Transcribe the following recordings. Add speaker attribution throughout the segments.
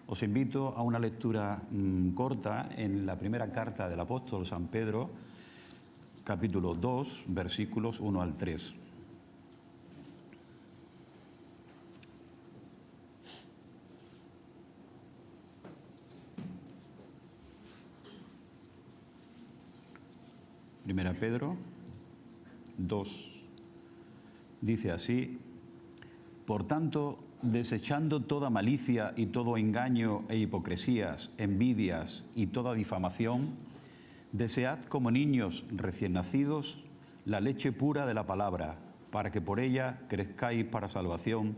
Speaker 1: Os invito a una lectura corta en la primera carta del apóstol San Pedro, capítulo 2, versículos 1 al 3. Primera Pedro 2. Dice así: por tanto, desechando toda malicia y todo engaño e hipocresías, envidias y toda difamación, desead como niños recién nacidos la leche pura de la palabra, para que por ella crezcáis para salvación,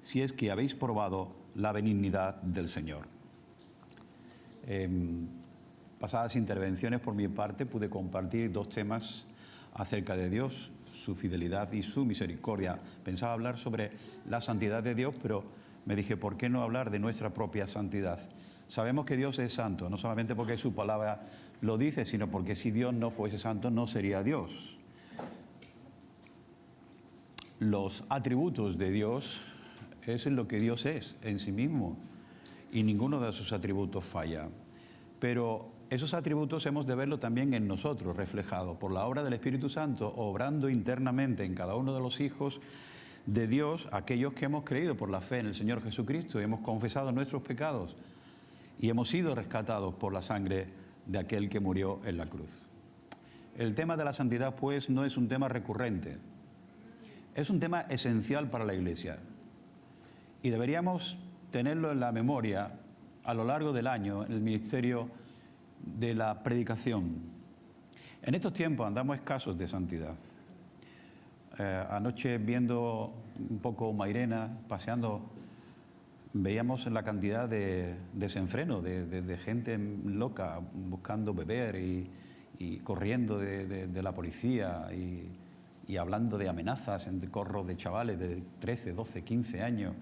Speaker 1: si es que habéis probado la benignidad del Señor. Pasadas intervenciones por mi parte pude compartir dos temas acerca de Dios, su fidelidad y su misericordia. Pensaba hablar sobre la santidad de Dios, pero me dije, ¿por qué no hablar de nuestra propia santidad? Sabemos que Dios es santo, no solamente porque su palabra lo dice, sino porque si Dios no fuese santo no sería Dios. Los atributos de Dios es lo que Dios es en sí mismo y ninguno de sus atributos falla. Pero esos atributos hemos de verlo también en nosotros, reflejado por la obra del Espíritu Santo, obrando internamente en cada uno de los hijos de Dios, aquellos que hemos creído por la fe en el Señor Jesucristo y hemos confesado nuestros pecados y hemos sido rescatados por la sangre de aquel que murió en la cruz. El tema de la santidad, pues, no es un tema recurrente, es un tema esencial para la Iglesia y deberíamos tenerlo en la memoria a lo largo del año en el ministerio de la predicación. En estos tiempos andamos escasos de santidad. Anoche, viendo un poco Mairena, paseando, veíamos la cantidad de desenfreno, de gente loca buscando beber y corriendo de la policía y hablando de amenazas en corros de chavales de 13, 12, 15 años.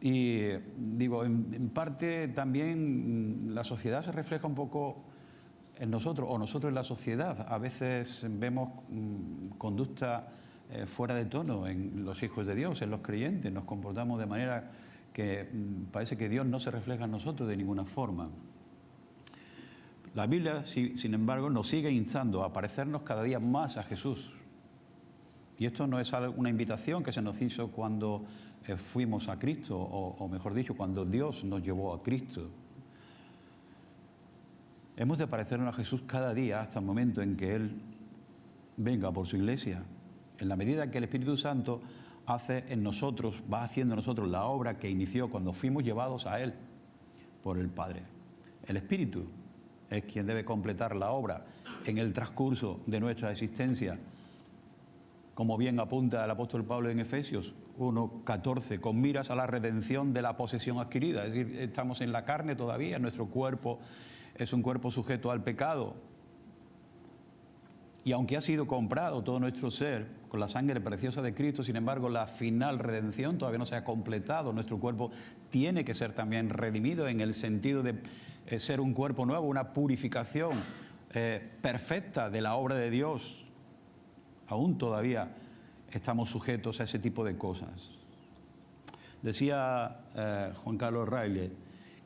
Speaker 1: Y digo, en parte también la sociedad se refleja un poco en nosotros, o nosotros en la sociedad. A veces vemos conducta fuera de tono en los hijos de Dios, en los creyentes. Nos comportamos de manera que parece que Dios no se refleja en nosotros de ninguna forma. La Biblia, sin embargo, nos sigue instando a parecernos cada día más a Jesús. Y esto no es una invitación que se nos hizo cuando fuimos a Cristo, o mejor dicho, cuando Dios nos llevó a Cristo. Hemos de parecernos a Jesús cada día hasta el momento en que Él venga por su iglesia. En la medida que el Espíritu Santo hace en nosotros, va haciendo en nosotros la obra que inició cuando fuimos llevados a Él por el Padre. El Espíritu es quien debe completar la obra en el transcurso de nuestra existencia. Como bien apunta el apóstol Pablo en Efesios 1:14, con miras a la redención de la posesión adquirida. Es decir, estamos en la carne todavía, nuestro cuerpo es un cuerpo sujeto al pecado. Y aunque ha sido comprado todo nuestro ser con la sangre preciosa de Cristo, sin embargo, la final redención todavía no se ha completado. Nuestro cuerpo tiene que ser también redimido en el sentido de ser un cuerpo nuevo, una purificación perfecta de la obra de Dios. Aún todavía estamos sujetos a ese tipo de cosas. Decía Juan Carlos Reilly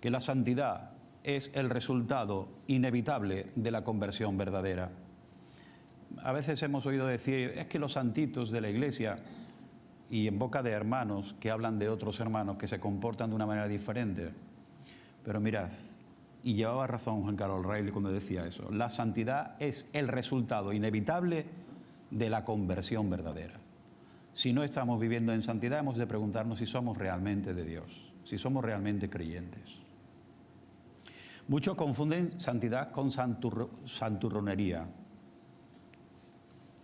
Speaker 1: que la santidad es el resultado inevitable de la conversión verdadera. A veces hemos oído decir, es que los santitos de la Iglesia, y en boca de hermanos que hablan de otros hermanos que se comportan de una manera diferente. Pero mirad, y llevaba razón Juan Carlos Reilly cuando decía eso, la santidad es el resultado inevitable de la conversión verdadera. Si no estamos viviendo en santidad, hemos de preguntarnos si somos realmente de Dios, si somos realmente creyentes. Muchos confunden santidad con santurronería.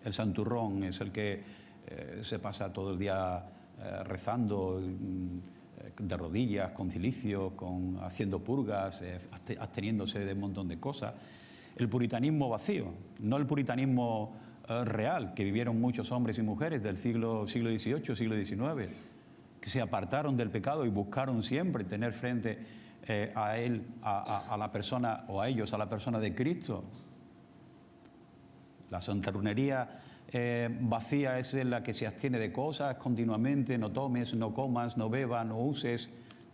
Speaker 1: El santurrón es el que se pasa todo el día rezando de rodillas, con cilicio, haciendo purgas, absteniéndose de un montón de cosas. El puritanismo vacío, no el puritanismo real que vivieron muchos hombres y mujeres del siglo XVIII, siglo XIX, que se apartaron del pecado y buscaron siempre tener frente a él, a la persona, o a ellos, a la persona de Cristo. La santurronería vacía es la que se abstiene de cosas continuamente, no tomes, no comas, no bebas, no uses,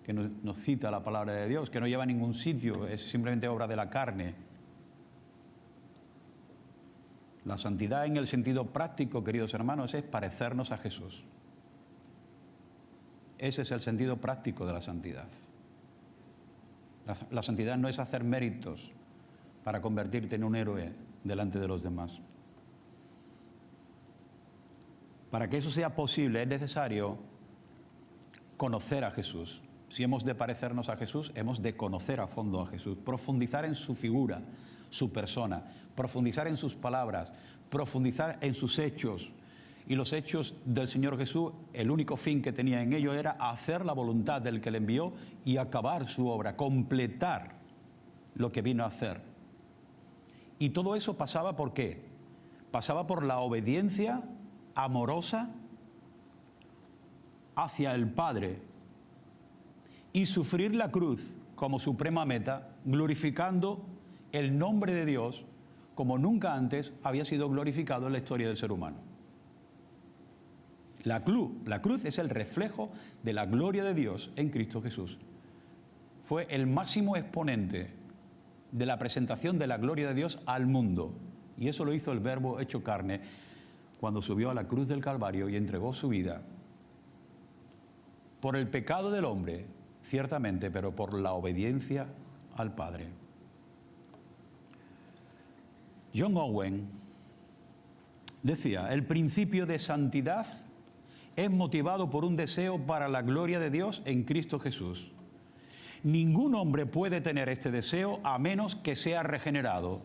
Speaker 1: que nos cita la palabra de Dios, que no lleva a ningún sitio, es simplemente obra de la carne. La santidad en el sentido práctico, queridos hermanos, es parecernos a Jesús. Ese es el sentido práctico de la santidad. La santidad no es hacer méritos para convertirte en un héroe delante de los demás. Para que eso sea posible es necesario conocer a Jesús. Si hemos de parecernos a Jesús, hemos de conocer a fondo a Jesús, profundizar en su figura, su persona, profundizar en sus palabras, profundizar en sus hechos. Y los hechos del Señor Jesús, el único fin que tenía en ello era hacer la voluntad del que le envió y acabar su obra, completar lo que vino a hacer. Y todo eso pasaba ¿por qué? Pasaba por la obediencia amorosa hacia el Padre y sufrir la cruz como suprema meta, glorificando el nombre de Dios como nunca antes había sido glorificado en la historia del ser humano. La cruz es el reflejo de la gloria de Dios en Cristo Jesús. Fue el máximo exponente de la presentación de la gloria de Dios al mundo. Y eso lo hizo el Verbo hecho carne cuando subió a la cruz del Calvario y entregó su vida por el pecado del hombre, ciertamente, pero por la obediencia al Padre. John Owen decía, el principio de santidad es motivado por un deseo para la gloria de Dios en Cristo Jesús. Ningún hombre puede tener este deseo a menos que sea regenerado.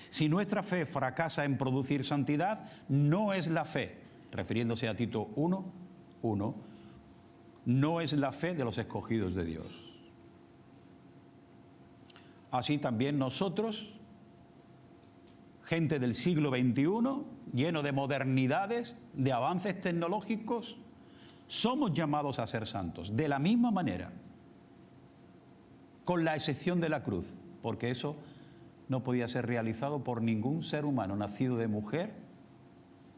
Speaker 1: Si nuestra fe fracasa en producir santidad, no es la fe, refiriéndose a Tito 1:1, no es la fe de los escogidos de Dios. Así también nosotros, gente del siglo XXI, lleno de modernidades, de avances tecnológicos, somos llamados a ser santos, de la misma manera, con la excepción de la cruz, porque eso no podía ser realizado por ningún ser humano nacido de mujer,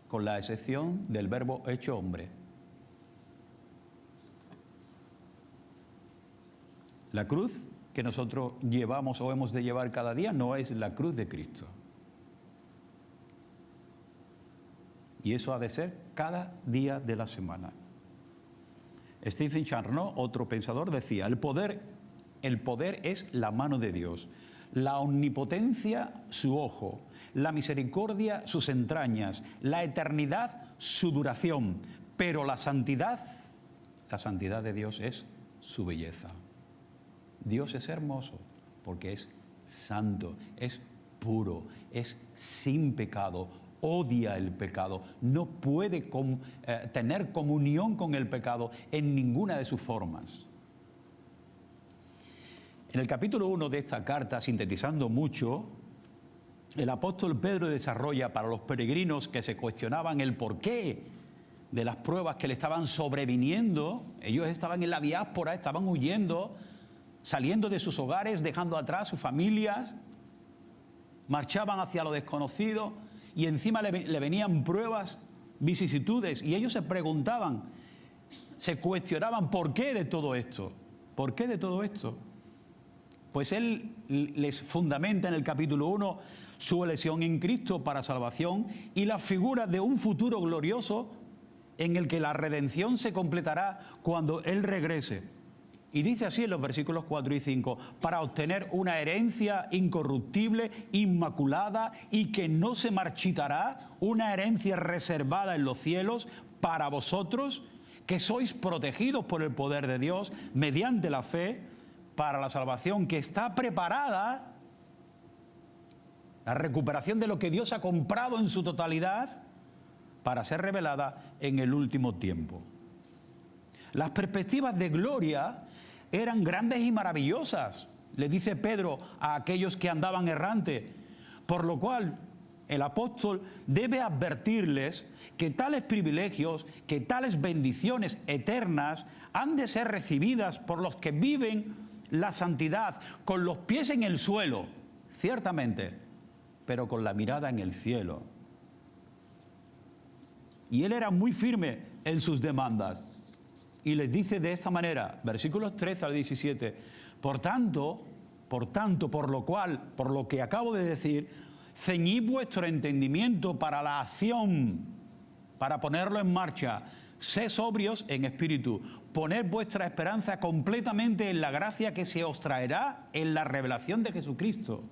Speaker 1: con la excepción del Verbo hecho hombre. La cruz que nosotros llevamos o hemos de llevar cada día no es la cruz de Cristo. Y eso ha de ser cada día de la semana. Stephen Charnock, otro pensador, decía, el poder es la mano de Dios, la omnipotencia su ojo, la misericordia sus entrañas, la eternidad su duración, pero la santidad de Dios es su belleza. Dios es hermoso porque es santo, es puro, es sin pecado, odia el pecado, no puede tener comunión con el pecado en ninguna de sus formas. En el capítulo 1 de esta carta, sintetizando mucho, el apóstol Pedro desarrolla para los peregrinos que se cuestionaban el porqué de las pruebas que le estaban sobreviniendo. Ellos estaban en la diáspora, estaban huyendo, saliendo de sus hogares, dejando atrás sus familias, marchaban hacia lo desconocido y encima le venían pruebas, vicisitudes, y ellos se preguntaban, se cuestionaban, ¿por qué de todo esto? ¿Por qué de todo esto? Pues él les fundamenta en el capítulo 1 su elección en Cristo para salvación y la figura de un futuro glorioso en el que la redención se completará cuando Él regrese. Y dice así en los versículos 4 y 5, para obtener una herencia incorruptible, inmaculada y que no se marchitará, una herencia reservada en los cielos para vosotros, que sois protegidos por el poder de Dios mediante la fe para la salvación que está preparada, la recuperación de lo que Dios ha comprado en su totalidad para ser revelada en el último tiempo. Las perspectivas de gloria eran grandes y maravillosas, le dice Pedro a aquellos que andaban errantes, por lo cual el apóstol debe advertirles que tales privilegios, que tales bendiciones eternas han de ser recibidas por los que viven la santidad con los pies en el suelo, ciertamente, pero con la mirada en el cielo. Y él era muy firme en sus demandas. Y les dice de esta manera, versículos 13 al 17, por tanto, por lo cual, por lo que acabo de decir, ceñid vuestro entendimiento para la acción, para ponerlo en marcha. Sed sobrios en espíritu. Poned vuestra esperanza completamente en la gracia que se os traerá en la revelación de Jesucristo.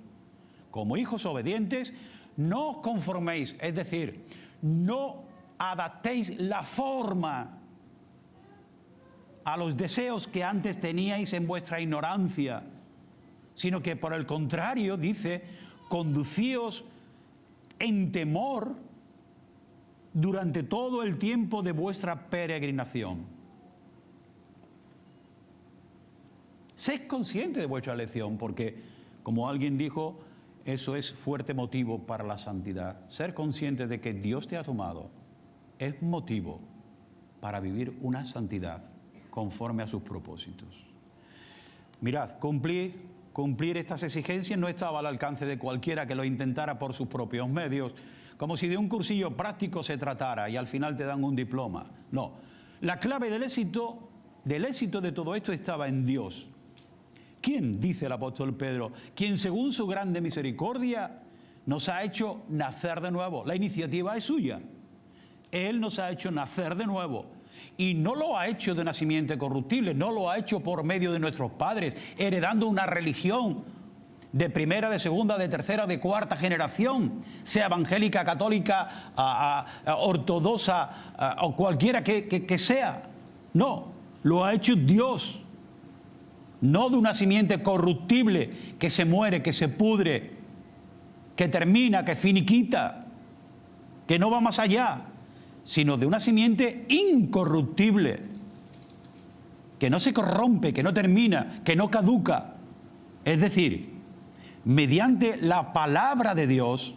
Speaker 1: Como hijos obedientes, no os conforméis, es decir, no adaptéis la forma a los deseos que antes teníais en vuestra ignorancia, sino que por el contrario, dice, conducíos en temor durante todo el tiempo de vuestra peregrinación. Sed consciente de vuestra elección, porque, como alguien dijo, eso es fuerte motivo para la santidad. Ser consciente de que Dios te ha tomado es motivo para vivir una santidad conforme a sus propósitos. Mirad, cumplir estas exigencias no estaba al alcance de cualquiera que lo intentara por sus propios medios, como si de un cursillo práctico se tratara y al final te dan un diploma. No, la clave del éxito de todo esto estaba en Dios. ¿Quién? Dice el apóstol Pedro, quien según su grande misericordia nos ha hecho nacer de nuevo. La iniciativa es suya. Él nos ha hecho nacer de nuevo. Y no lo ha hecho de una simiente corruptible, no lo ha hecho por medio de nuestros padres, heredando una religión de primera, de segunda, de tercera, de cuarta generación, sea evangélica, católica, ortodoxa o cualquiera que sea. No, lo ha hecho Dios. No de una simiente corruptible que se muere, que se pudre, que termina, que finiquita, que no va más allá, sino de una simiente incorruptible, que no se corrompe, que no termina, que no caduca. Es decir, mediante la palabra de Dios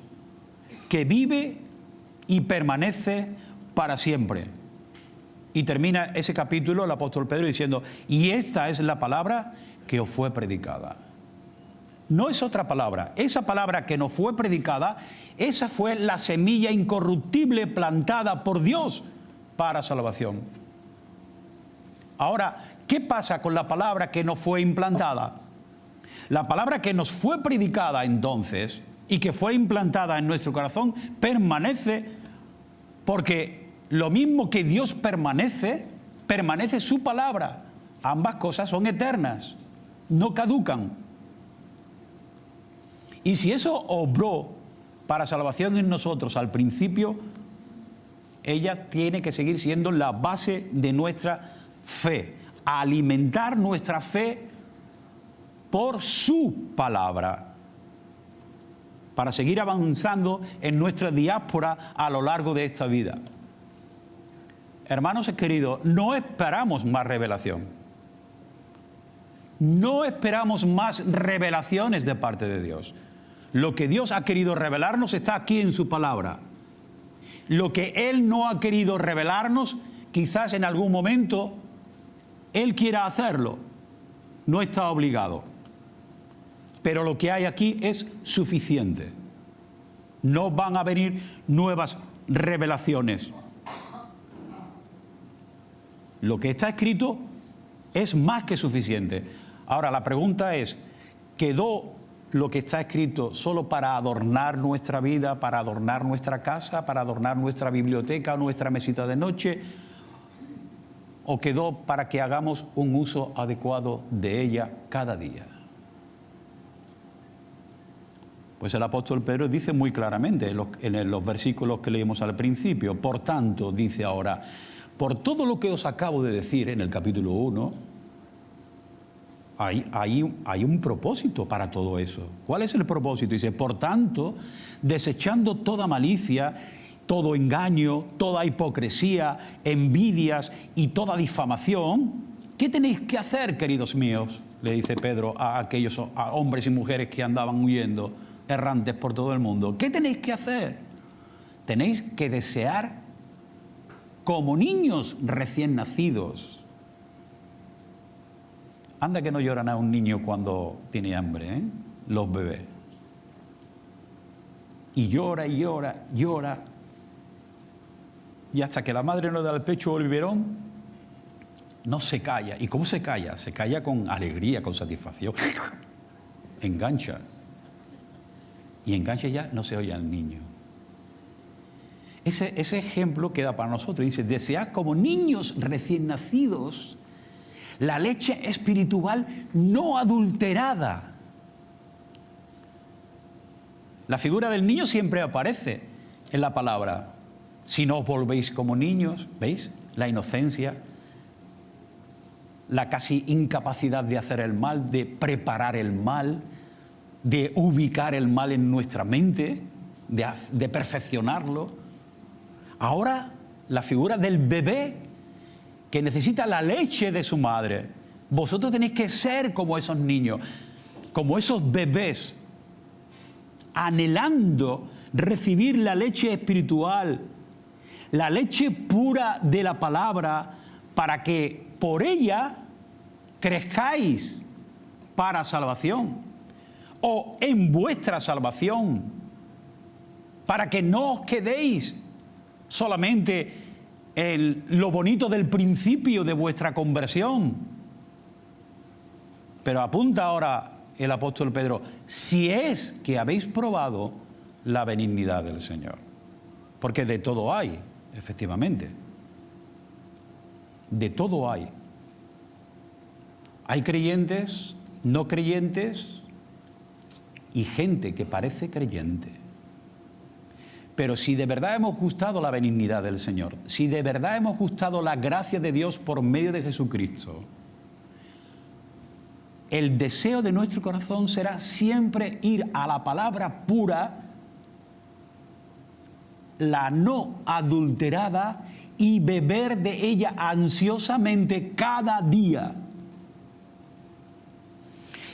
Speaker 1: que vive y permanece para siempre. Y termina ese capítulo el apóstol Pedro diciendo, y esta es la palabra que os fue predicada. No es otra palabra. Esa palabra que nos fue predicada, esa fue la semilla incorruptible plantada por Dios para salvación. Ahora, ¿qué pasa con la palabra que nos fue implantada? La palabra que nos fue predicada entonces y que fue implantada en nuestro corazón permanece, porque lo mismo que Dios permanece, permanece su palabra. Ambas cosas son eternas, no caducan. Y si eso obró para salvación en nosotros al principio, ella tiene que seguir siendo la base de nuestra fe. Alimentar nuestra fe por su palabra, para seguir avanzando en nuestra diáspora a lo largo de esta vida. Hermanos queridos, no esperamos más revelación. No esperamos más revelaciones de parte de Dios. Lo que Dios ha querido revelarnos está aquí en su palabra. Lo que Él no ha querido revelarnos, quizás en algún momento Él quiera hacerlo. No está obligado. Pero lo que hay aquí es suficiente. No van a venir nuevas revelaciones. Lo que está escrito es más que suficiente. Ahora, la pregunta es, ¿quedó lo que está escrito solo para adornar nuestra vida, para adornar nuestra casa, para adornar nuestra biblioteca, nuestra mesita de noche? ¿O quedó para que hagamos un uso adecuado de ella cada día? Pues el apóstol Pedro dice muy claramente en los versículos que leímos al principio. Por tanto, dice ahora, por todo lo que os acabo de decir en el capítulo 1, hay un propósito para todo eso. ¿Cuál es el propósito? Dice, por tanto, desechando toda malicia, todo engaño, toda hipocresía, envidias y toda difamación, ¿qué tenéis que hacer, queridos míos? Le dice Pedro a aquellos hombres y mujeres que andaban huyendo, errantes por todo el mundo. ¿Qué tenéis que hacer? Tenéis que desear como niños recién nacidos. Anda que no lloran a un niño cuando tiene hambre, ¿eh? Los bebés. Y llora y llora, llora. Y hasta que la madre no da al pecho o el biberón, no se calla. ¿Y cómo se calla? Se calla con alegría, con satisfacción. Engancha. Y engancha ya no se oye al niño. Ese ejemplo queda para nosotros. Dice, desead como niños recién nacidos la leche espiritual no adulterada. La figura del niño siempre aparece en la palabra. Si no os volvéis como niños, ¿veis? La inocencia, la casi incapacidad de hacer el mal, de preparar el mal, de ubicar el mal en nuestra mente, de perfeccionarlo. Ahora la figura del bebé que necesita la leche de su madre. Vosotros tenéis que ser como esos niños, como esos bebés, anhelando recibir la leche espiritual, la leche pura de la palabra, para que por ella crezcáis para salvación o en vuestra salvación, para que no os quedéis solamente en lo bonito del principio de vuestra conversión. Pero apunta ahora el apóstol Pedro, si es que habéis probado la benignidad del Señor. Porque de todo hay, efectivamente. De todo hay. Hay creyentes, no creyentes y gente que parece creyente. Pero si de verdad hemos gustado la benignidad del Señor, si de verdad hemos gustado la gracia de Dios por medio de Jesucristo, el deseo de nuestro corazón será siempre ir a la palabra pura, la no adulterada, y beber de ella ansiosamente cada día.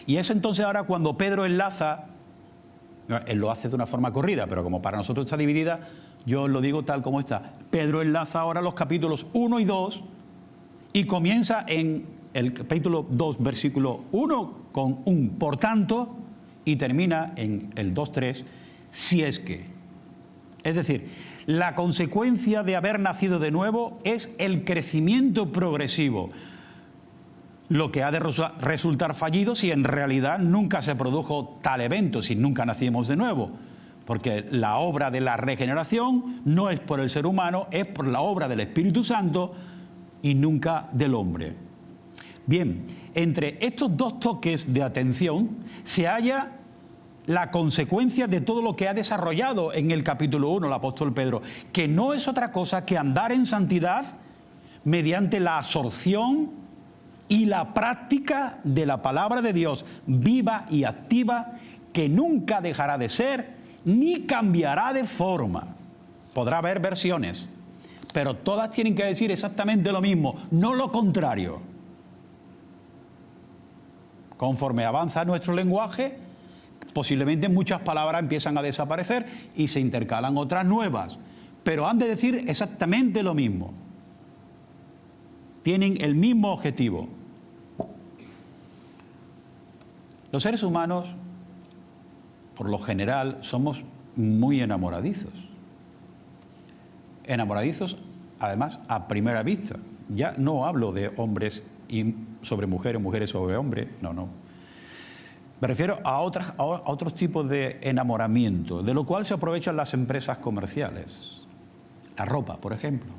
Speaker 1: Y es entonces ahora cuando Pedro enlaza, él lo hace de una forma corrida, pero como para nosotros está dividida, yo lo digo tal como está. Pedro enlaza ahora los capítulos 1 y 2 y comienza en el capítulo 2, versículo 1 con un por tanto y termina en el 2:3, si es que. Es decir, la consecuencia de haber nacido de nuevo es el crecimiento progresivo. Lo que ha de resultar fallido si en realidad nunca se produjo tal evento, si nunca nacimos de nuevo. Porque la obra de la regeneración no es por el ser humano, es por la obra del Espíritu Santo y nunca del hombre. Bien, entre estos dos toques de atención se halla la consecuencia de todo lo que ha desarrollado en el capítulo 1 el apóstol Pedro, que no es otra cosa que andar en santidad mediante la absorción y la práctica de la palabra de Dios viva y activa, que nunca dejará de ser ni cambiará de forma. Podrá haber versiones, pero todas tienen que decir exactamente lo mismo, no lo contrario. Conforme avanza nuestro lenguaje, posiblemente muchas palabras empiezan a desaparecer y se intercalan otras nuevas, pero han de decir exactamente lo mismo. Tienen el mismo objetivo. Los seres humanos, por lo general, somos muy enamoradizos. Enamoradizos, además, a primera vista. Ya no hablo de hombres sobre mujeres, mujeres sobre hombres, no. Me refiero a otros tipos de enamoramiento, de lo cual se aprovechan las empresas comerciales. La ropa, por ejemplo.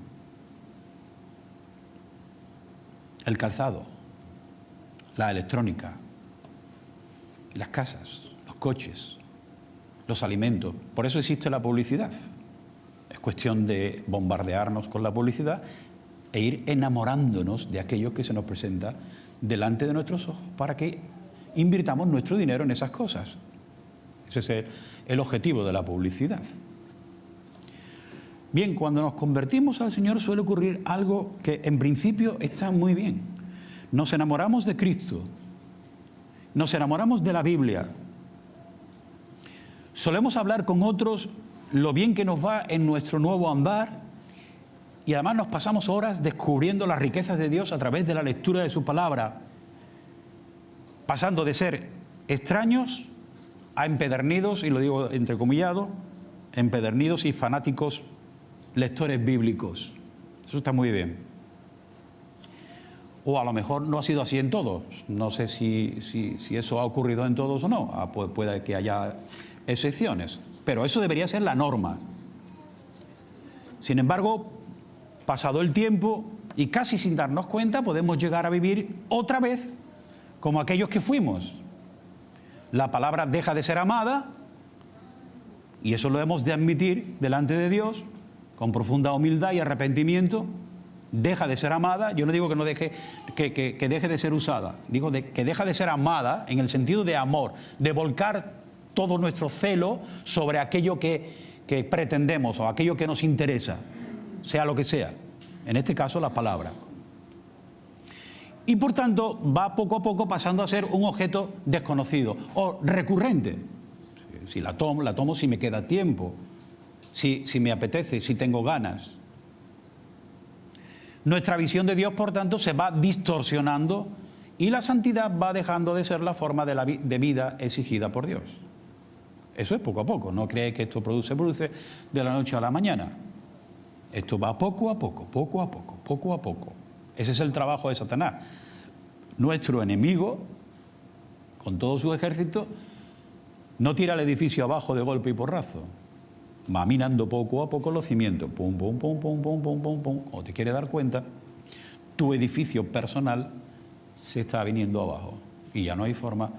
Speaker 1: El calzado. La electrónica. Las casas, los coches, los alimentos. Por eso existe la publicidad. Es cuestión de bombardearnos con la publicidad e ir enamorándonos de aquello que se nos presenta delante de nuestros ojos para que invirtamos nuestro dinero en esas cosas. Ese es el objetivo de la publicidad. Bien, cuando nos convertimos al Señor suele ocurrir algo que en principio está muy bien. Nos enamoramos de Cristo. Nos enamoramos de la Biblia. Solemos hablar con otros lo bien que nos va en nuestro nuevo andar y además nos pasamos horas descubriendo las riquezas de Dios a través de la lectura de su palabra, pasando de ser extraños a empedernidos, y lo digo entrecomillado, empedernidos y fanáticos lectores bíblicos. Eso está muy bien. O a lo mejor no ha sido así en todos. No sé si eso ha ocurrido en todos o no. Pues puede que haya excepciones. Pero eso debería ser la norma. Sin embargo, pasado el tiempo y casi sin darnos cuenta, podemos llegar a vivir otra vez como aquellos que fuimos. La palabra deja de ser amada, y eso lo hemos de admitir delante de Dios, con profunda humildad y arrepentimiento. Deja de ser amada. Yo no digo que no deje, que deje de ser usada, digo que deja de ser amada en el sentido de amor, de volcar todo nuestro celo sobre aquello que pretendemos o aquello que nos interesa, sea lo que sea, en este caso la palabra. Y por tanto va poco a poco pasando a ser un objeto desconocido o recurrente. Si la tomo si me queda tiempo, si me apetece, si tengo ganas. Nuestra visión de Dios, por tanto, se va distorsionando y la santidad va dejando de ser la forma de vida exigida por Dios. Eso es poco a poco. No creéis que esto se produce de la noche a la mañana. Esto va poco a poco, poco a poco, poco a poco. Ese es el trabajo de Satanás. Nuestro enemigo, con todo su ejército, no tira el edificio abajo de golpe y porrazo. Va minando poco a poco los cimientos. Pum, pum, pum, pum, pum, pum, pum, pum. Cuando te quieres dar cuenta, tu edificio personal se está viniendo abajo. Y ya no hay forma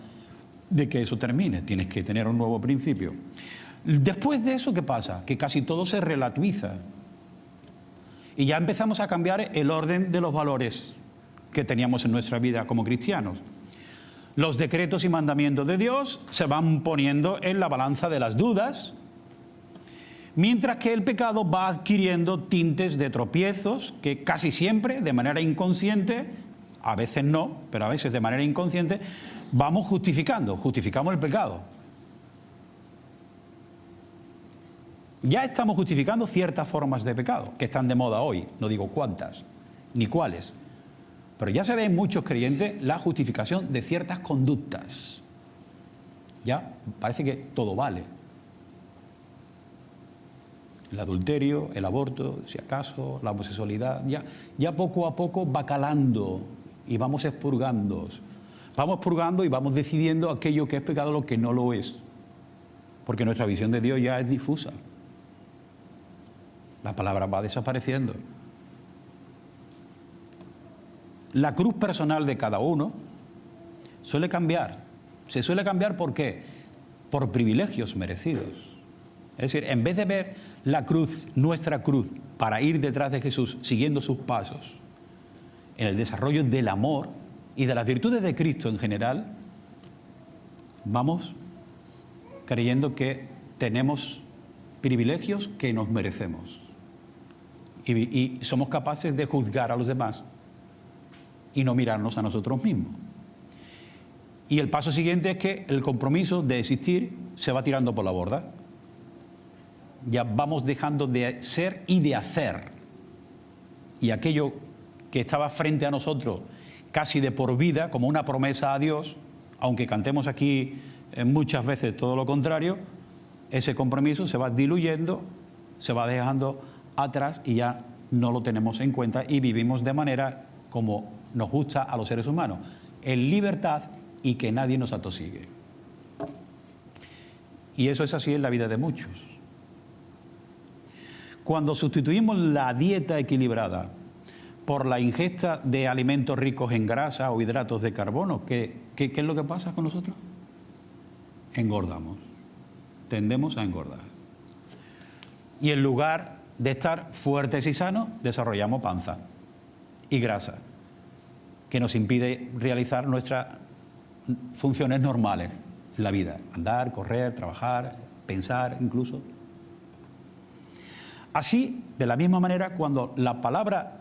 Speaker 1: de que eso termine. Tienes que tener un nuevo principio. Después de eso, ¿qué pasa? Que casi todo se relativiza. Y ya empezamos a cambiar el orden de los valores que teníamos en nuestra vida como cristianos. Los decretos y mandamientos de Dios se van poniendo en la balanza de las dudas, mientras que el pecado va adquiriendo tintes de tropiezos que casi siempre, de manera inconsciente, a veces no, pero a veces de manera inconsciente, vamos justificamos el pecado. Ya estamos justificando ciertas formas de pecado que están de moda hoy, no digo cuántas, ni cuáles, pero ya se ve en muchos creyentes la justificación de ciertas conductas. Ya parece que todo vale. El adulterio, el aborto, si acaso, la homosexualidad, ya poco a poco va calando y vamos expurgando. Vamos purgando y vamos decidiendo aquello que es pecado, lo que no lo es. Porque nuestra visión de Dios ya es difusa. La palabra va desapareciendo. La cruz personal de cada uno suele cambiar. Se suele cambiar ¿por qué? Por privilegios merecidos. Es decir, en vez de ver la cruz, nuestra cruz, para ir detrás de Jesús, siguiendo sus pasos, en el desarrollo del amor y de las virtudes de Cristo en general, vamos creyendo que tenemos privilegios que nos merecemos. Y somos capaces de juzgar a los demás y no mirarnos a nosotros mismos. Y el paso siguiente es que el compromiso de existir se va tirando por la borda. Ya vamos dejando de ser y de hacer. Y aquello que estaba frente a nosotros casi de por vida, como una promesa a Dios, aunque cantemos aquí muchas veces todo lo contrario, ese compromiso se va diluyendo, se va dejando atrás y ya no lo tenemos en cuenta y vivimos de manera como nos gusta a los seres humanos, en libertad y que nadie nos atosigue. Y eso es así en la vida de muchos. Cuando sustituimos la dieta equilibrada por la ingesta de alimentos ricos en grasa o hidratos de carbono, ¿qué es lo que pasa con nosotros? Engordamos, tendemos a engordar. Y en lugar de estar fuertes y sanos, desarrollamos panza y grasa, que nos impide realizar nuestras funciones normales en la vida. Andar, correr, trabajar, pensar incluso. Así, de la misma manera, cuando la palabra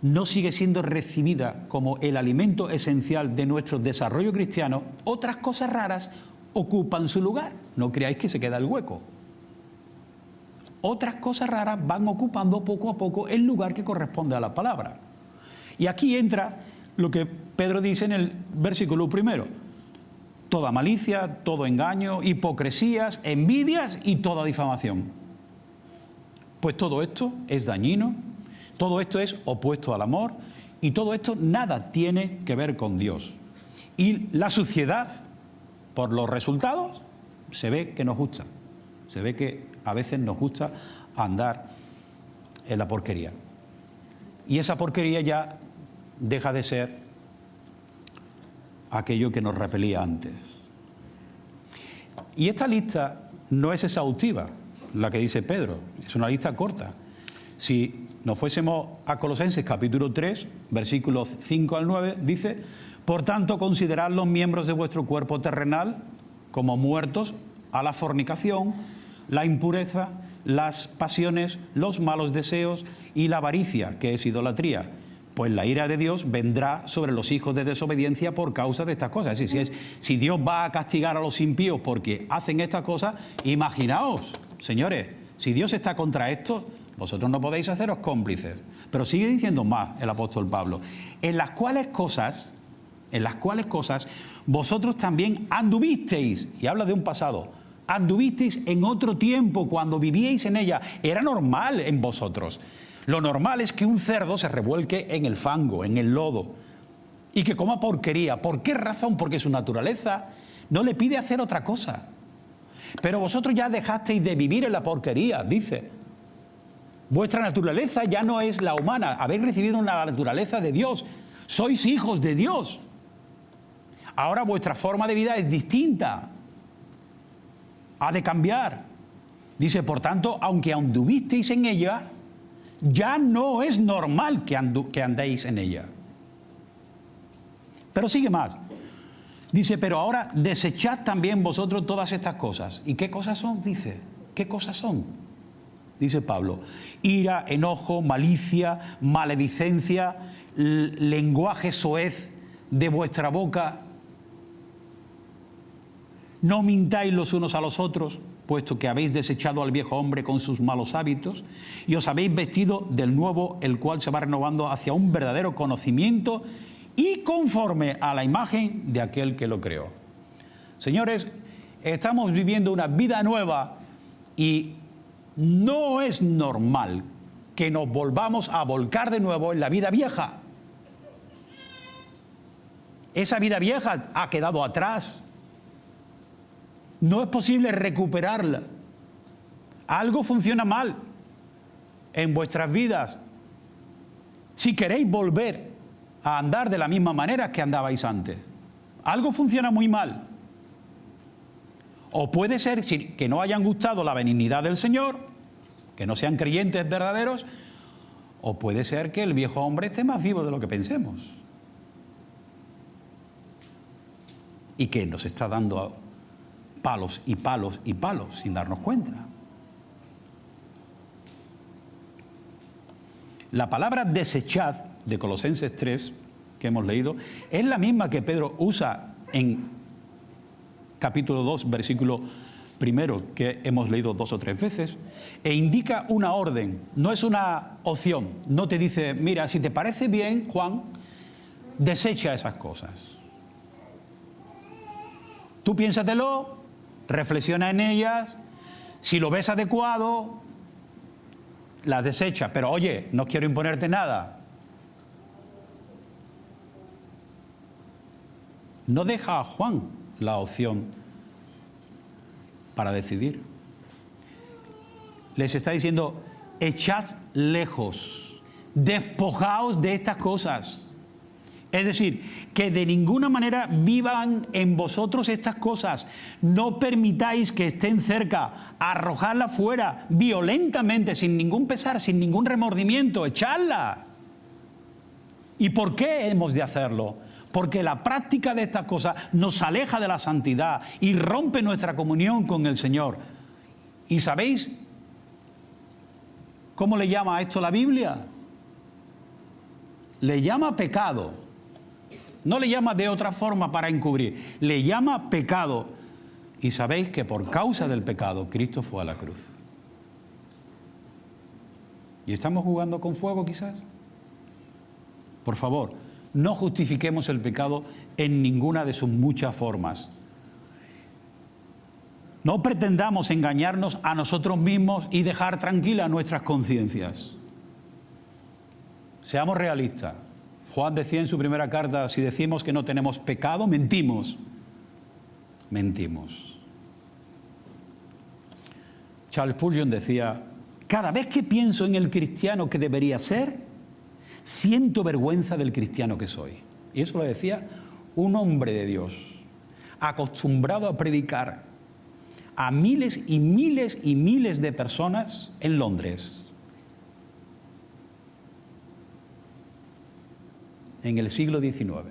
Speaker 1: no sigue siendo recibida como el alimento esencial de nuestro desarrollo cristiano, otras cosas raras ocupan su lugar. No creáis que se queda el hueco. Otras cosas raras van ocupando poco a poco el lugar que corresponde a la palabra. Y aquí entra lo que Pedro dice en el versículo 1. Toda malicia, todo engaño, hipocresías, envidias y toda difamación. Pues todo esto es dañino, todo esto es opuesto al amor Y todo esto nada tiene que ver con Dios. Y la suciedad, por los resultados, se ve que nos gusta. Se ve que a veces nos gusta andar en la porquería. Y esa porquería ya deja de ser aquello que nos repelía antes. Y esta lista no es exhaustiva, la que dice Pedro, es una lista corta. Si nos fuésemos a Colosenses capítulo 3, versículos 5 al 9, dice: por tanto, considerad los miembros de vuestro cuerpo terrenal como muertos a la fornicación, la impureza, las pasiones, los malos deseos y la avaricia, que es idolatría. Pues la ira de Dios vendrá sobre los hijos de desobediencia por causa de estas cosas. Es decir, si Dios va a castigar a los impíos porque hacen estas cosas, imaginaos, señores, si Dios está contra esto, vosotros no podéis haceros cómplices. Pero sigue diciendo más el apóstol Pablo: en las cuales cosas vosotros también anduvisteis, y habla de un pasado, anduvisteis en otro tiempo cuando vivíais en ella. Era normal en vosotros. Lo normal es que un cerdo se revuelque en el fango, en el lodo, y que coma porquería. ¿Por qué razón? Porque su naturaleza no le pide hacer otra cosa. Pero vosotros ya dejasteis de vivir en la porquería, dice. Vuestra naturaleza ya no es la humana. Habéis recibido una naturaleza de Dios. Sois hijos de Dios. Ahora vuestra forma de vida es distinta. Ha de cambiar. Dice, por tanto, aunque anduvisteis en ella, ya no es normal que andéis en ella. Pero sigue más. Dice, pero ahora desechad también vosotros todas estas cosas. ¿Y qué cosas son? Dice, ¿qué cosas son? Dice Pablo: ira, enojo, malicia, maledicencia, lenguaje soez de vuestra boca. No mintáis los unos a los otros, puesto que habéis desechado al viejo hombre con sus malos hábitos y os habéis vestido del nuevo, el cual se va renovando hacia un verdadero conocimiento y conforme a la imagen de aquel que lo creó. Señores, estamos viviendo una vida nueva y no es normal que nos volvamos a volcar de nuevo en la vida vieja. Esa vida vieja ha quedado atrás. No es posible recuperarla. Algo funciona mal en vuestras vidas si queréis volver a andar de la misma manera que andabais antes. Algo funciona muy mal. O puede ser que no hayan gustado la benignidad del Señor, que no sean creyentes verdaderos, o puede ser que el viejo hombre esté más vivo de lo que pensemos y que nos está dando palos y palos y palos sin darnos cuenta. La palabra desechad de Colosenses 3 que hemos leído es la misma que Pedro usa en capítulo 2, versículo 1, que hemos leído 2 o 3 veces, e indica una orden, no es una opción. No te dice, mira, si te parece bien, Juan, desecha esas cosas. Tú piénsatelo, reflexiona en ellas, si lo ves adecuado, las desecha, pero oye, no quiero imponerte nada. No deja a Juan la opción para decidir. Les está diciendo, echad lejos, despojaos de estas cosas. Es decir, que de ninguna manera vivan en vosotros estas cosas. No permitáis que estén cerca. Arrojadlas fuera violentamente, sin ningún pesar, sin ningún remordimiento. Echadla. ¿Y por qué hemos de hacerlo? Porque la práctica de estas cosas nos aleja de la santidad y rompe nuestra comunión con el Señor. ¿Y sabéis cómo le llama a esto la Biblia? Le llama pecado. No le llama de otra forma para encubrir. Le llama pecado. Y sabéis que por causa del pecado Cristo fue a la cruz. ¿Y estamos jugando con fuego quizás? Por favor, no justifiquemos el pecado en ninguna de sus muchas formas. No pretendamos engañarnos a nosotros mismos y dejar tranquilas nuestras conciencias. Seamos realistas. Juan decía en su primera carta, si decimos que no tenemos pecado, mentimos. Mentimos. Charles Spurgeon decía, cada vez que pienso en el cristiano que debería ser, siento vergüenza del cristiano que soy. Y eso lo decía un hombre de Dios, acostumbrado a predicar a miles y miles y miles de personas en Londres, en el siglo XIX.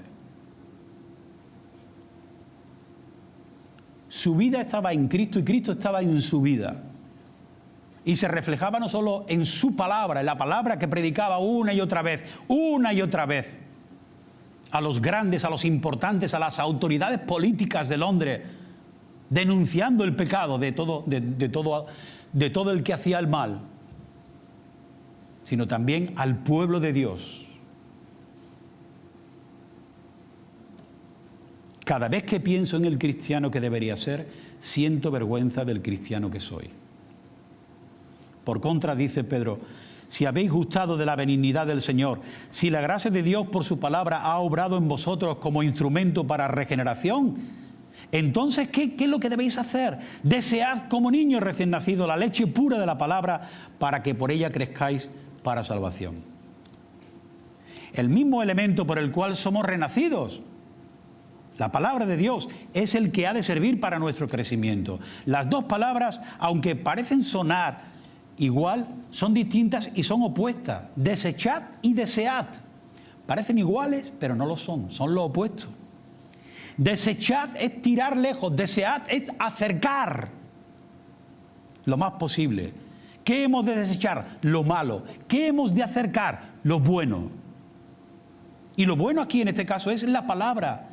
Speaker 1: Su vida estaba en Cristo y Cristo estaba en su vida. Y se reflejaba no solo en su palabra, en la palabra que predicaba una y otra vez, a los grandes, a los importantes, a las autoridades políticas de Londres, denunciando el pecado de todo el que hacía el mal, sino también al pueblo de Dios. Cada vez que pienso en el cristiano que debería ser, siento vergüenza del cristiano que soy. Por contra, dice Pedro, si habéis gustado de la benignidad del Señor, si la gracia de Dios por su palabra ha obrado en vosotros como instrumento para regeneración, entonces, ¿qué es lo que debéis hacer? Desead como niños recién nacidos la leche pura de la palabra para que por ella crezcáis para salvación. El mismo elemento por el cual somos renacidos, la palabra de Dios, es el que ha de servir para nuestro crecimiento. Las dos palabras, aunque parecen sonar igual, son distintas y son opuestas. Desechad y desead. Parecen iguales, pero no lo son. Son lo opuesto. Desechad es tirar lejos. Desead es acercar lo más posible. ¿Qué hemos de desechar? Lo malo. ¿Qué hemos de acercar? Lo bueno. Y lo bueno aquí en este caso es la palabra.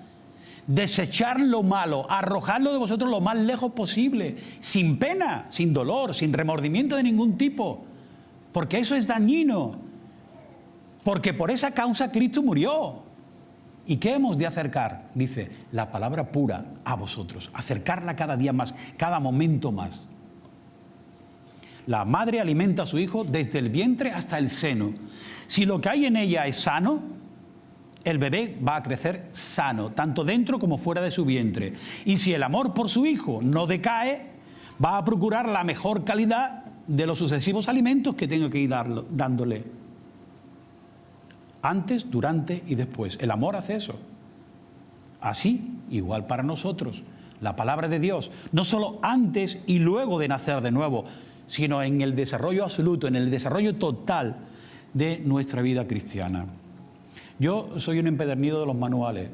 Speaker 1: Desechar lo malo, arrojarlo de vosotros lo más lejos posible, sin pena, sin dolor, sin remordimiento de ningún tipo, porque eso es dañino, porque por esa causa Cristo murió. ¿Y qué hemos de acercar? Dice, la palabra pura a vosotros, acercarla cada día más, cada momento más. La madre alimenta a su hijo desde el vientre hasta el seno. Si lo que hay en ella es sano, el bebé va a crecer sano, tanto dentro como fuera de su vientre. Y si el amor por su hijo no decae, va a procurar la mejor calidad de los sucesivos alimentos que tenga que ir dándole. Antes, durante y después. El amor hace eso. Así, igual para nosotros. La palabra de Dios, no solo antes y luego de nacer de nuevo, sino en el desarrollo absoluto, en el desarrollo total de nuestra vida cristiana. Yo soy un empedernido de los manuales.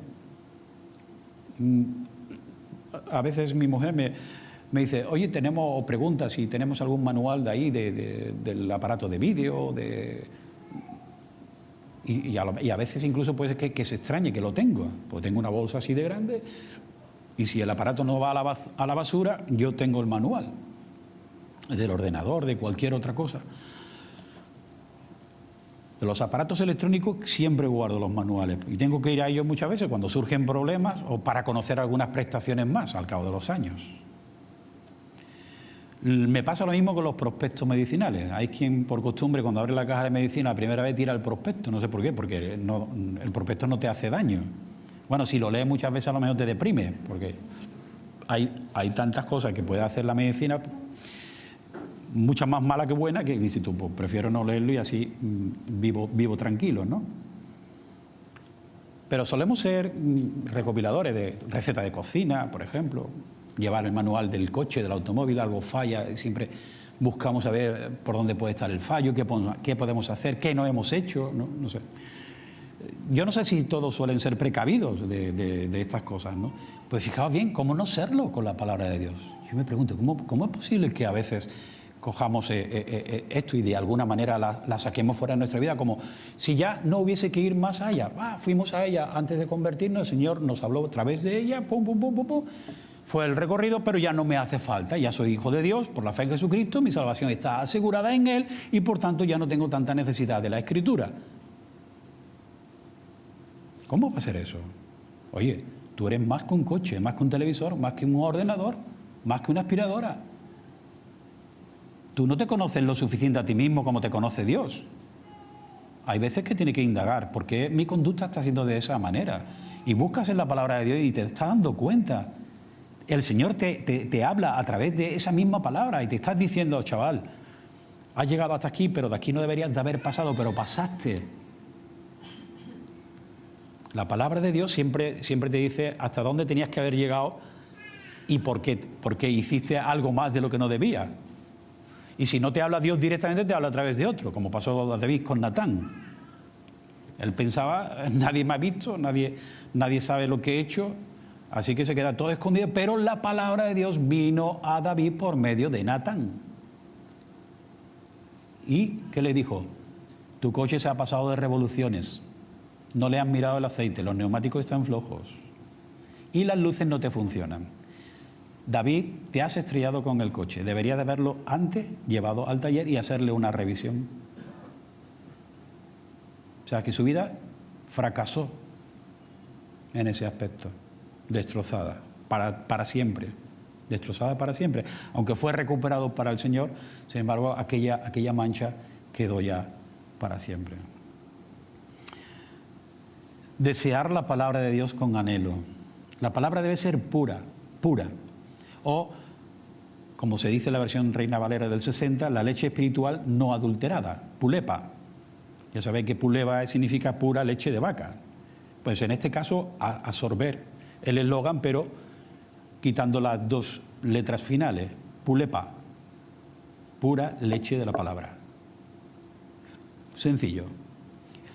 Speaker 1: A veces mi mujer me dice, oye, o pregunta si tenemos algún manual de ahí, del aparato de vídeo, y a veces incluso puede ser que se extrañe que lo tengo, porque tengo una bolsa así de grande, y si el aparato no va a la basura, yo tengo el manual, del ordenador, de cualquier otra cosa. De los aparatos electrónicos siempre guardo los manuales y tengo que ir a ellos muchas veces cuando surgen problemas o para conocer algunas prestaciones más al cabo de los años. Me pasa lo mismo con los prospectos medicinales. Hay quien por costumbre cuando abre la caja de medicina la primera vez tira el prospecto, no sé por qué, porque el prospecto no te hace daño. Bueno, si lo lees muchas veces a lo mejor te deprime, porque hay tantas cosas que puede hacer la medicina, muchas más malas que buenas, que dices tú, pues prefiero no leerlo y así vivo tranquilo, ¿no? Pero solemos ser recopiladores de recetas de cocina, por ejemplo, llevar el manual del coche, del automóvil, algo falla, y siempre buscamos saber por dónde puede estar el fallo, qué podemos hacer, qué no hemos hecho, no sé. Yo no sé si todos suelen ser precavidos de estas cosas, ¿no? Pues fijaos bien, ¿cómo no serlo con la palabra de Dios? Yo me pregunto, ¿cómo es posible que a veces cojamos esto y de alguna manera la saquemos fuera de nuestra vida, como si ya no hubiese que ir más allá? Fuimos a ella antes de convertirnos, el Señor nos habló a través de ella, pum, pum, pum, pum, pum. Fue el recorrido, pero ya no me hace falta, ya soy hijo de Dios por la fe en Jesucristo, mi salvación está asegurada en Él y por tanto ya no tengo tanta necesidad de la Escritura. ¿Cómo va a ser eso? Oye, tú eres más que un coche, más que un televisor, más que un ordenador, más que una aspiradora. Tú no te conoces lo suficiente a ti mismo como te conoce Dios. Hay veces que tiene que indagar, ¿por qué mi conducta está siendo de esa manera? Y buscas en la palabra de Dios y te estás dando cuenta. El Señor te habla a través de esa misma palabra y te estás diciendo, chaval, has llegado hasta aquí, pero de aquí no deberías de haber pasado, pero pasaste. La palabra de Dios siempre te dice hasta dónde tenías que haber llegado y por qué, porque hiciste algo más de lo que no debías. Y si no te habla Dios directamente, te habla a través de otro, como pasó David con Natán. Él pensaba, nadie me ha visto, nadie sabe lo que he hecho, así que se queda todo escondido, pero la palabra de Dios vino a David por medio de Natán. ¿Y qué le dijo? Tu coche se ha pasado de revoluciones, no le has mirado el aceite, los neumáticos están flojos y las luces no te funcionan. David, te has estrellado con el coche, deberías de haberlo antes llevado al taller y hacerle una revisión. O sea, que su vida fracasó en ese aspecto, destrozada para siempre, destrozada para siempre. Aunque fue recuperado para el Señor, sin embargo, aquella mancha quedó ya para siempre. Desear la palabra de Dios con anhelo. La palabra debe ser pura, pura. O, como se dice en la versión Reina Valera del 60, la leche espiritual no adulterada, pulepa. Ya sabéis que pulepa significa pura leche de vaca. Pues en este caso, absorber el eslogan, pero quitando las dos letras finales, pulepa, pura leche de la palabra. Sencillo.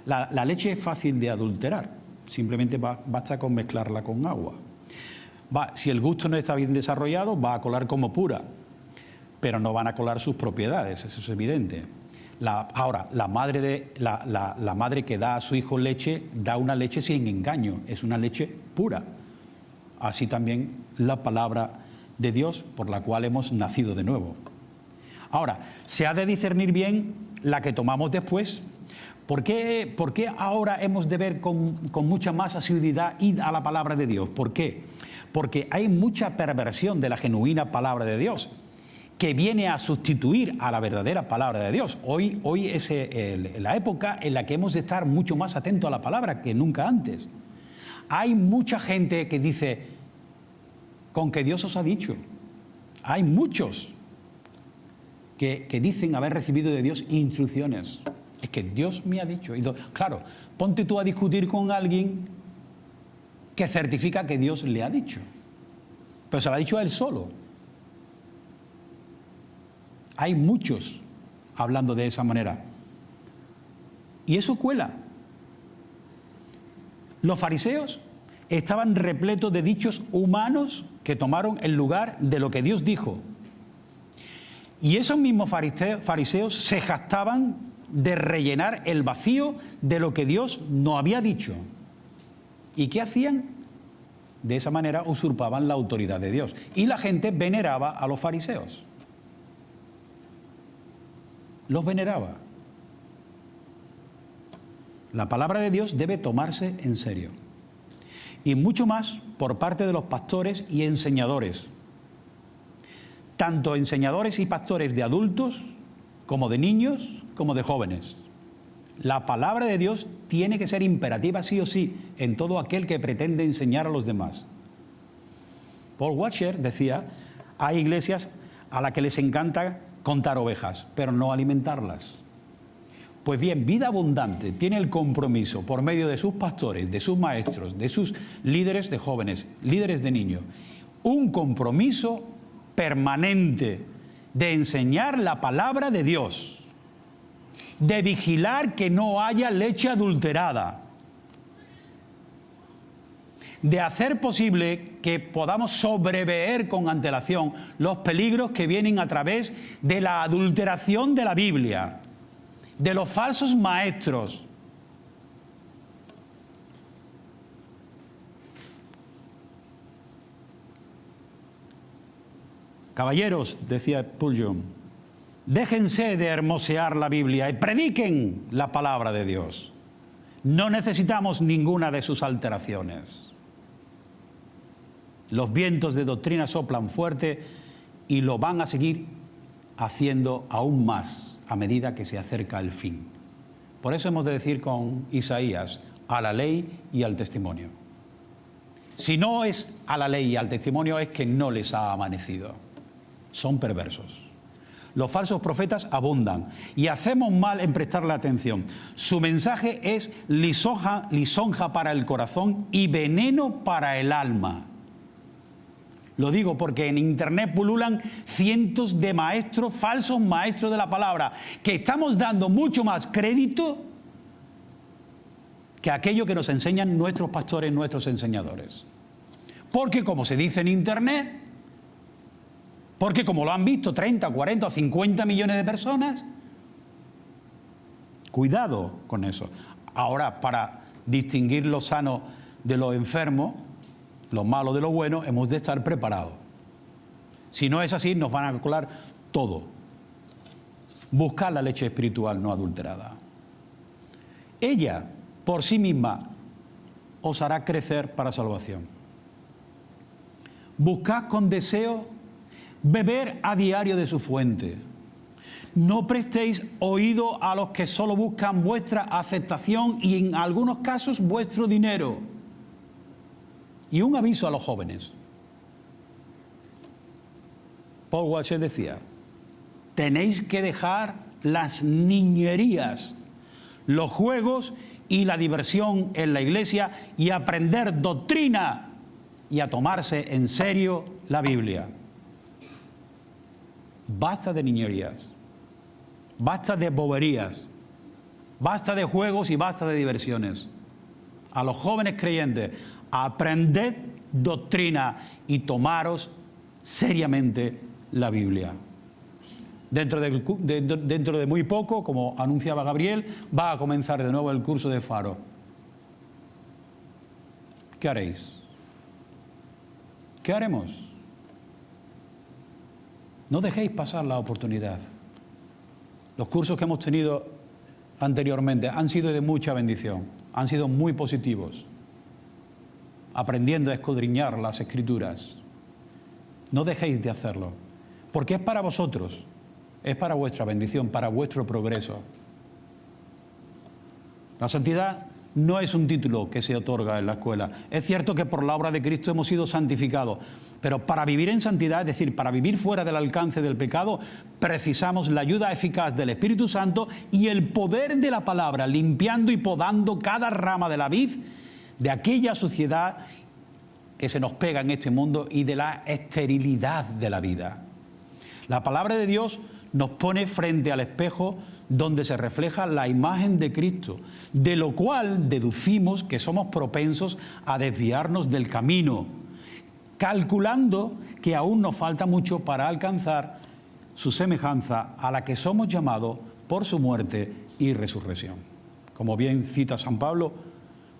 Speaker 1: La leche es fácil de adulterar, simplemente basta con mezclarla con agua. Si el gusto no está bien desarrollado, va a colar como pura, pero no van a colar sus propiedades, eso es evidente. Ahora, la madre que da a su hijo leche, da una leche sin engaño, es una leche pura. Así también la palabra de Dios por la cual hemos nacido de nuevo. Ahora, se ha de discernir bien la que tomamos después. ¿Por qué ahora hemos de ver con mucha más asiduidad ir a la palabra de Dios? ¿Por qué? Porque hay mucha perversión de la genuina palabra de Dios que viene a sustituir a la verdadera palabra de Dios. Hoy es la época en la que hemos de estar mucho más atentos a la palabra que nunca antes. Hay mucha gente que dice, con que Dios os ha dicho. Hay muchos que dicen haber recibido de Dios instrucciones. Es que Dios me ha dicho. Y claro, ponte tú a discutir con alguien que certifica que Dios le ha dicho. Pero se lo ha dicho a él solo. Hay muchos hablando de esa manera. Y eso cuela. Los fariseos estaban repletos de dichos humanos que tomaron el lugar de lo que Dios dijo. Y esos mismos fariseos se jactaban de rellenar el vacío de lo que Dios no había dicho. ¿Y qué hacían? De esa manera usurpaban la autoridad de Dios. Y la gente veneraba a los fariseos. Los veneraba. La palabra de Dios debe tomarse en serio. Y mucho más por parte de los pastores y enseñadores. Tanto enseñadores y pastores de adultos, como de niños, como de jóvenes. La palabra de Dios tiene que ser imperativa sí o sí en todo aquel que pretende enseñar a los demás. Paul Washer decía, hay iglesias a las que les encanta contar ovejas, pero no alimentarlas. Pues bien, Vida Abundante tiene el compromiso por medio de sus pastores, de sus maestros, de sus líderes de jóvenes, líderes de niños, un compromiso permanente de enseñar la palabra de Dios, de vigilar que no haya leche adulterada, de hacer posible que podamos sobreveer con antelación los peligros que vienen a través de la adulteración de la Biblia, de los falsos maestros. Caballeros, decía Spurgeon, déjense de hermosear la Biblia y prediquen la palabra de Dios. No necesitamos ninguna de sus alteraciones. Los vientos de doctrina soplan fuerte y lo van a seguir haciendo aún más a medida que se acerca el fin. Por eso hemos de decir con Isaías, a la ley y al testimonio. Si no es a la ley y al testimonio, es que no les ha amanecido. Son perversos. Los falsos profetas abundan y hacemos mal en prestarle atención. Su mensaje es lisonja para el corazón y veneno para el alma. Lo digo porque en internet pululan cientos de maestros, falsos maestros de la palabra, que estamos dando mucho más crédito que aquello que nos enseñan nuestros pastores, nuestros enseñadores. Porque como se dice en internet, porque como lo han visto 30, 40 o 50 millones de personas, cuidado con eso. Ahora, para distinguir lo sano de lo enfermo, lo malo de lo bueno, hemos de estar preparados. Si no es así, nos van a colar todo. Buscar la leche espiritual no adulterada. Ella, por sí misma, os hará crecer para salvación. Buscad con deseo beber a diario de su fuente. No prestéis oído a los que solo buscan vuestra aceptación y en algunos casos vuestro dinero. Y un aviso a los jóvenes. Paul Washer decía, tenéis que dejar las niñerías, los juegos y la diversión en la iglesia y aprender doctrina y a tomarse en serio la Biblia. Basta de niñerías, basta de boberías, basta de juegos y basta de diversiones. A los jóvenes creyentes, aprended doctrina y tomaros seriamente la Biblia. Dentro de muy poco, como anunciaba Gabriel, va a comenzar de nuevo el curso de Faro. ¿Qué haréis? ¿Qué haremos? No dejéis pasar la oportunidad. Los cursos que hemos tenido anteriormente han sido de mucha bendición, han sido muy positivos, aprendiendo a escudriñar las Escrituras. No dejéis de hacerlo, porque es para vosotros, es para vuestra bendición, para vuestro progreso. La santidad no es un título que se otorga en la escuela. Es cierto que por la obra de Cristo hemos sido santificados, pero para vivir en santidad, es decir, para vivir fuera del alcance del pecado, precisamos la ayuda eficaz del Espíritu Santo y el poder de la palabra, limpiando y podando cada rama de la vid de aquella suciedad que se nos pega en este mundo y de la esterilidad de la vida. La palabra de Dios nos pone frente al espejo donde se refleja la imagen de Cristo, de lo cual deducimos que somos propensos a desviarnos del camino, calculando que aún nos falta mucho para alcanzar su semejanza a la que somos llamados por su muerte y resurrección. Como bien cita San Pablo,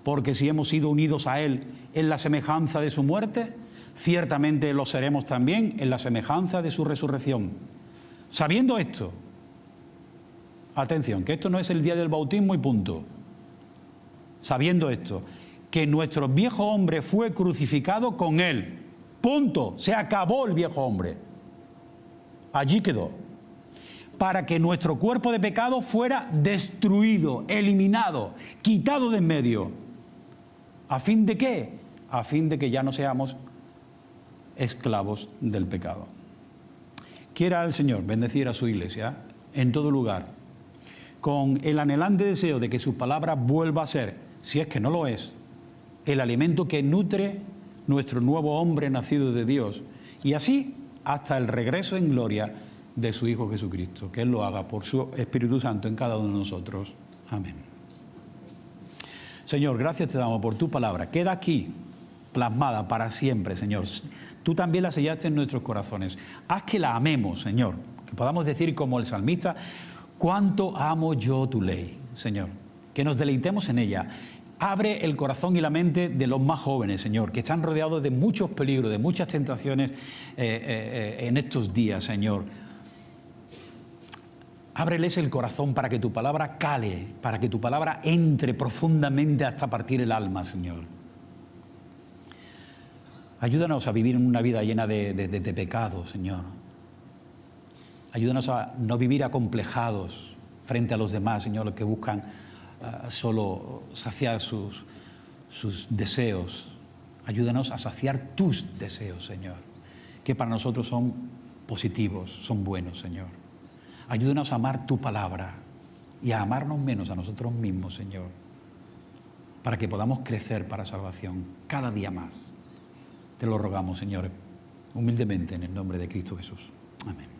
Speaker 1: porque si hemos sido unidos a Él en la semejanza de su muerte, ciertamente lo seremos también en la semejanza de su resurrección. Sabiendo esto, atención, que esto no es el día del bautismo y punto. Sabiendo esto, que nuestro viejo hombre fue crucificado con Él. Punto. Se acabó el viejo hombre. Allí quedó. Para que nuestro cuerpo de pecado fuera destruido, eliminado, quitado de en medio. ¿A fin de qué? A fin de que ya no seamos esclavos del pecado. Quiera el Señor bendecir a su iglesia en todo lugar, con el anhelante deseo de que su palabra vuelva a ser, si es que no lo es, el alimento que nutre nuestro nuevo hombre nacido de Dios, y así hasta el regreso en gloria de su Hijo Jesucristo. Que Él lo haga por su Espíritu Santo en cada uno de nosotros. Amén. Señor, gracias te damos por tu palabra. Queda aquí plasmada para siempre, Señor. Tú también la sellaste en nuestros corazones. Haz que la amemos, Señor. Que podamos decir como el salmista, cuánto amo yo tu ley, Señor. Que nos deleitemos en ella. Abre el corazón y la mente de los más jóvenes, Señor, que están rodeados de muchos peligros, de muchas tentaciones en estos días, Señor. Ábreles el corazón para que tu palabra cale, para que tu palabra entre profundamente hasta partir el alma, Señor. Ayúdanos a vivir una vida llena de pecado, Señor. Ayúdanos a no vivir acomplejados frente a los demás, Señor, los que buscan solo saciar sus deseos. Ayúdanos a saciar tus deseos, Señor, que para nosotros son positivos, son buenos, Señor. Ayúdanos a amar tu palabra y a amarnos menos a nosotros mismos, Señor, para que podamos crecer para salvación cada día más. Te lo rogamos, Señor, humildemente en el nombre de Cristo Jesús. Amén.